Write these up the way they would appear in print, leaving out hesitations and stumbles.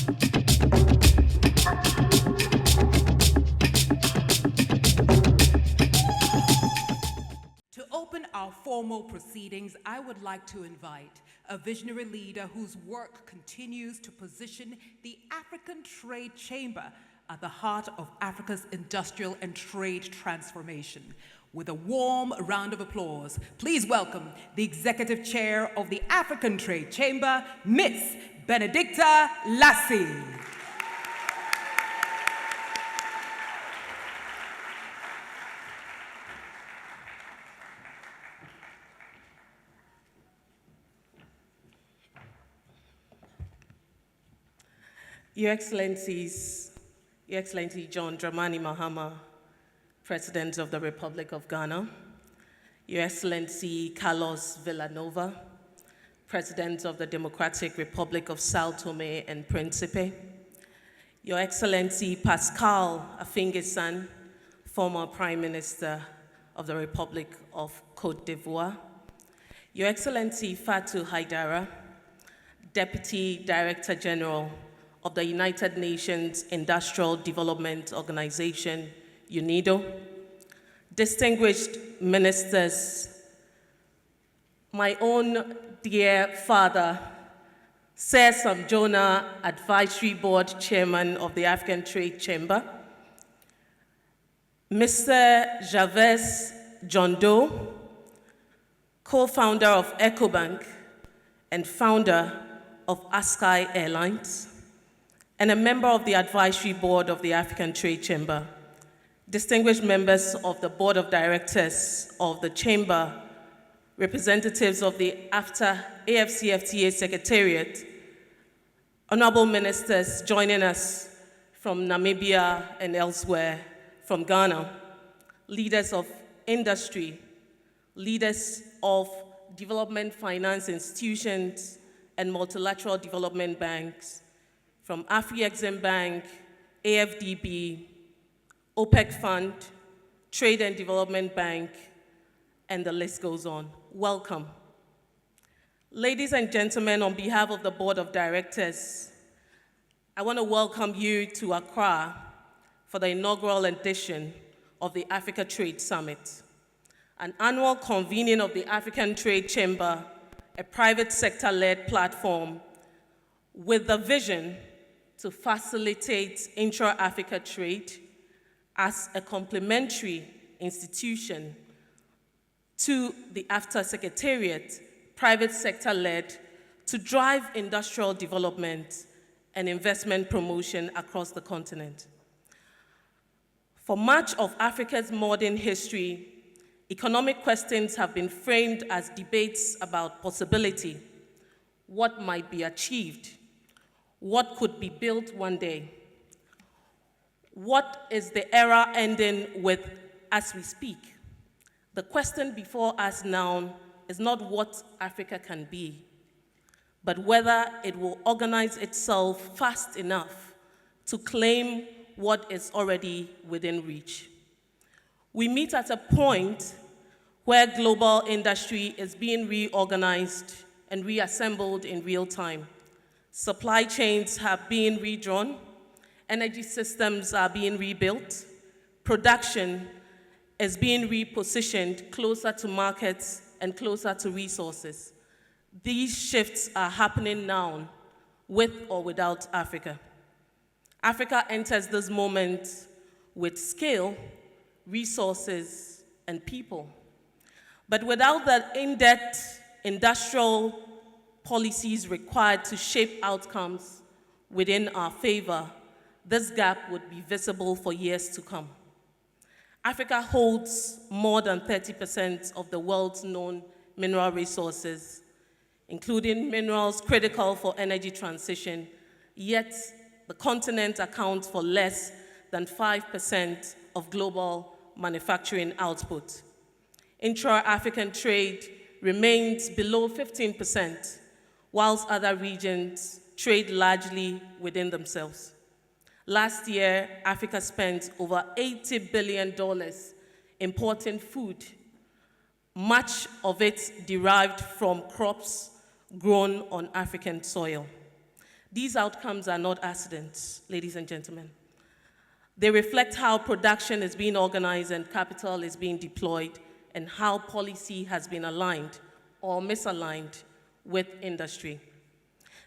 To open our formal proceedings, I would like to invite a visionary leader whose work continues to position the African Trade Chamber at the heart of Africa's industrial and trade transformation. With a warm round of applause, please welcome the Executive Chair of the African Trade Chamber, Miss Benedicta Lasi. Your Excellencies, Your Excellency John Dramani Mahama, President of the Republic of Ghana, Your Excellency Carlos Villanova, President of the Democratic Republic of Sao Tome and Principe, Your Excellency Pascal Affinguessan, former Prime Minister of the Republic of Côte d'Ivoire, Your Excellency Fatou Haidara, Deputy Director General of the United Nations Industrial Development Organization, UNIDO, distinguished ministers, my own dear father, Sir Sam Jonah, Advisory Board Chairman of the African Trade Chamber, Mr. Javez John Doe, co-founder of EcoBank and founder of Askai Airlines, and a member of the Advisory Board of the African Trade Chamber, distinguished members of the Board of Directors of the Chamber, representatives of the AFCFTA Secretariat, honorable ministers joining us from Namibia and elsewhere, from Ghana, leaders of industry, leaders of development finance institutions and multilateral development banks, from Afrexim Bank, AFDB, OPEC Fund, Trade and Development Bank, and the list goes on. Welcome. Ladies and gentlemen, on behalf of the Board of Directors, I want to welcome you to Accra for the inaugural edition of the Africa Trade Summit, an annual convening of the African Trade Chamber, a private sector-led platform with the vision to facilitate intra-Africa trade as a complementary institution to the AFTA Secretariat, private sector-led, to drive industrial development and investment promotion across the continent. For much of Africa's modern history, economic questions have been framed as debates about possibility, what might be achieved, what could be built one day, what is the era ending with as we speak. The question before us now is not what Africa can be, but whether it will organize itself fast enough to claim what is already within reach. We meet at a point where global industry is being reorganized and reassembled in real time. Supply chains have been redrawn, energy systems are being rebuilt, production is being repositioned closer to markets and closer to resources. These shifts are happening now, with or without Africa. Africa enters this moment with scale, resources, and people. But without the in-depth industrial policies required to shape outcomes within our favor, this gap would be visible for years to come. Africa holds more than 30% of the world's known mineral resources, including minerals critical for energy transition, yet the continent accounts for less than 5% of global manufacturing output. Intra-African trade remains below 15%, whilst other regions trade largely within themselves. Last year, Africa spent over $80 billion importing food, much of it derived from crops grown on African soil. These outcomes are not accidents, ladies and gentlemen. They reflect how production is being organized and capital is being deployed, and how policy has been aligned or misaligned with industry.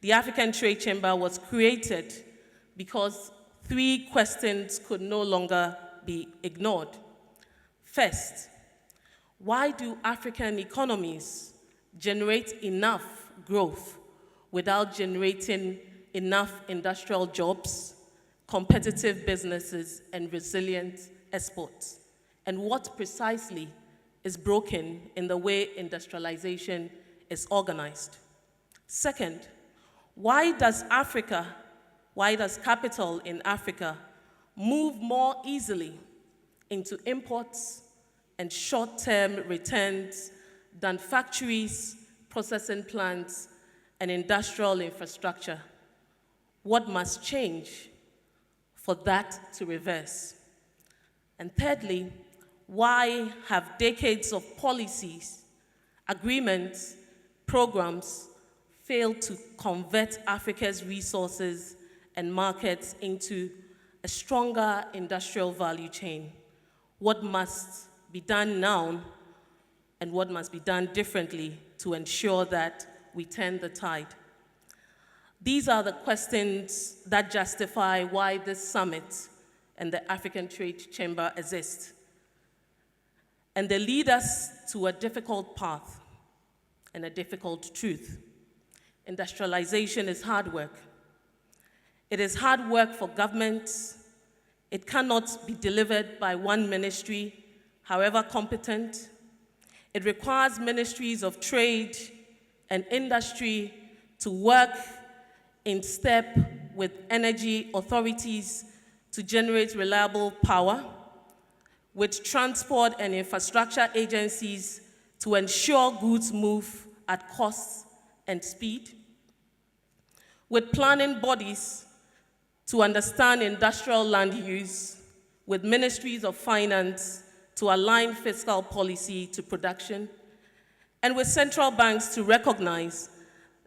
The African Trade Chamber was created because three questions could no longer be ignored. First, why do African economies generate enough growth without generating enough industrial jobs, competitive businesses, and resilient exports? And what precisely is broken in the way industrialization is organized? Second, why does capital in Africa move more easily into imports and short-term returns than factories, processing plants, and industrial infrastructure? What must change for that to reverse? And thirdly, why have decades of policies, agreements, programs failed to convert Africa's resources and markets into a stronger industrial value chain? What must be done now, and what must be done differently to ensure that we turn the tide? These are the questions that justify why this summit and the African Trade Chamber exist. And they lead us to a difficult path and a difficult truth. Industrialization is hard work. It is hard work for governments. It cannot be delivered by one ministry, however competent. It requires ministries of trade and industry to work in step with energy authorities to generate reliable power, with transport and infrastructure agencies to ensure goods move at cost and speed, with planning bodies to understand industrial land use, with ministries of finance to align fiscal policy to production, and with central banks to recognize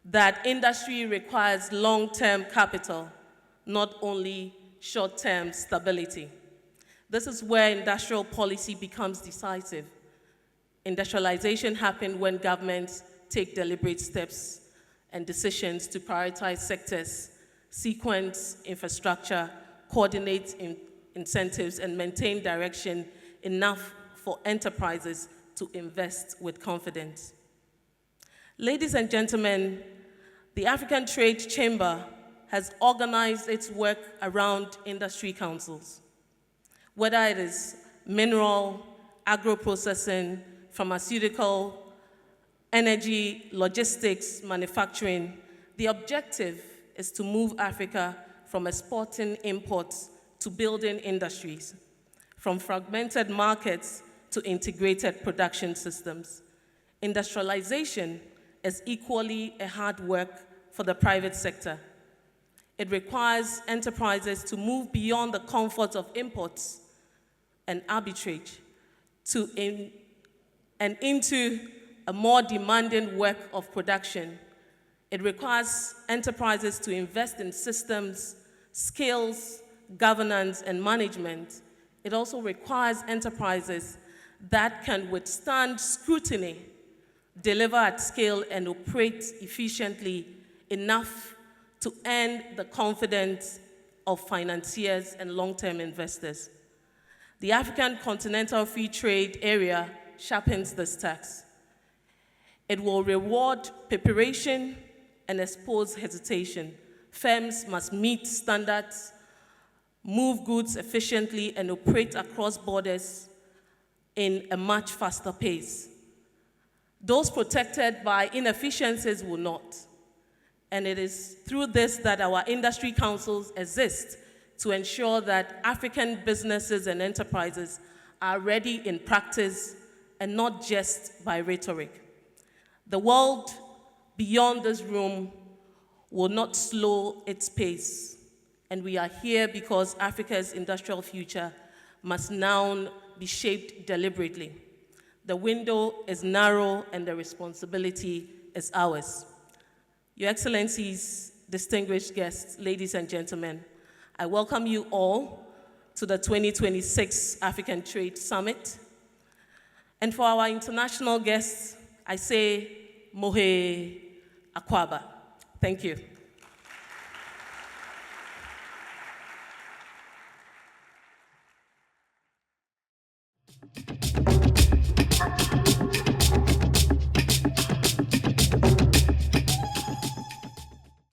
that industry requires long-term capital, not only short-term stability. This is where industrial policy becomes decisive. Industrialization happens when governments take deliberate steps and decisions to prioritize sectors, sequence infrastructure, coordinate incentives, and maintain direction enough for enterprises to invest with confidence. Ladies and gentlemen, the African Trade Chamber has organized its work around industry councils, whether it is mineral, agro-processing, pharmaceutical, energy, logistics, manufacturing. The objective is to move Africa from exporting imports to building industries, from fragmented markets to integrated production systems. Industrialization is equally a hard work for the private sector. It requires enterprises to move beyond the comfort of imports and arbitrage and into a more demanding work of production. It requires enterprises to invest in systems, skills, governance, and management. It also requires enterprises that can withstand scrutiny, deliver at scale, and operate efficiently enough to earn the confidence of financiers and long-term investors. The African Continental Free Trade Area sharpens this task. It will reward preparation and expose hesitation. Firms must meet standards, move goods efficiently, and operate across borders in a much faster pace. Those protected by inefficiencies will not. And it is through this that our industry councils exist to ensure that African businesses and enterprises are ready in practice and not just by rhetoric. The world beyond this room will not slow its pace. And we are here because Africa's industrial future must now be shaped deliberately. The window is narrow and the responsibility is ours. Your Excellencies, distinguished guests, ladies and gentlemen, I welcome you all to the 2026 African Trade Summit. And for our international guests, I say, Mohe Akwaba. Thank you.